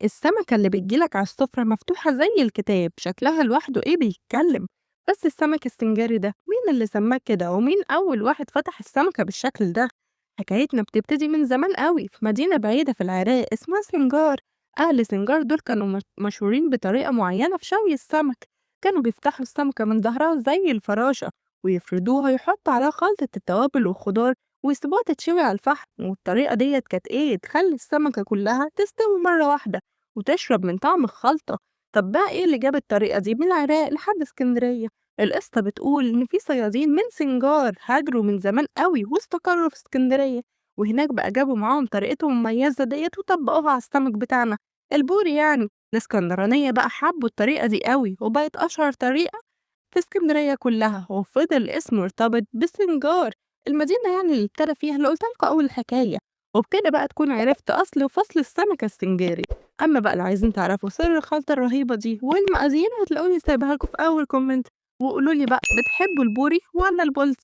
السمكة اللي بتجيلك على السفرة مفتوحة زي الكتاب، شكلها لوحده بيتكلم. بس السمك السنجاري ده مين اللي سماه كده، ومين أول واحد فتح السمكة بالشكل ده؟ حكايتنا بتبتدي من زمان قوي في مدينة بعيدة في العراق اسمها سنجار. أهل سنجار دول كانوا مشهورين بطريقة معينة في شوي السمك. كانوا بيفتحوا السمكة من ظهرها زي الفراشة، ويفردوها يحطوا عليها خلطة التوابل والخضار، ويسيبوها تتشوي على الفحم. والطريقة ديت كانت تخلي السمكة كلها تستوي مرة واحدة وتشرب من طعم الخلطة. طب بقى اللي جاب الطريقة دي من العراق لحد اسكندرية؟ القصة بتقول إن في صيادين من سنجار هاجروا من زمان قوي واستقروا في اسكندرية، وهناك بقى جابوا معاهم طريقتهم المميزة ديت وطبقوها على السمك بتاعنا البوري يعني. الاسكندرانية بقى حبوا الطريقة دي قوي، وبقت أشهر طريقة في اسكندرية كلها، وفضل اسمه مرتبط بسنجار، المدينة يعني اللي ابتدى فيها اللي قلت لكم أول حكاية. وبكده بقى تكون عرفت أصل وفصل السمكة السنجاري. أما بقى لو عايزين تعرفوا سر الخلطة الرهيبة دي والمقادير، هتلاقوني سايبها لكم في أول كومنت. وقولوا لي بقى، بتحبوا البوري ولا البولت؟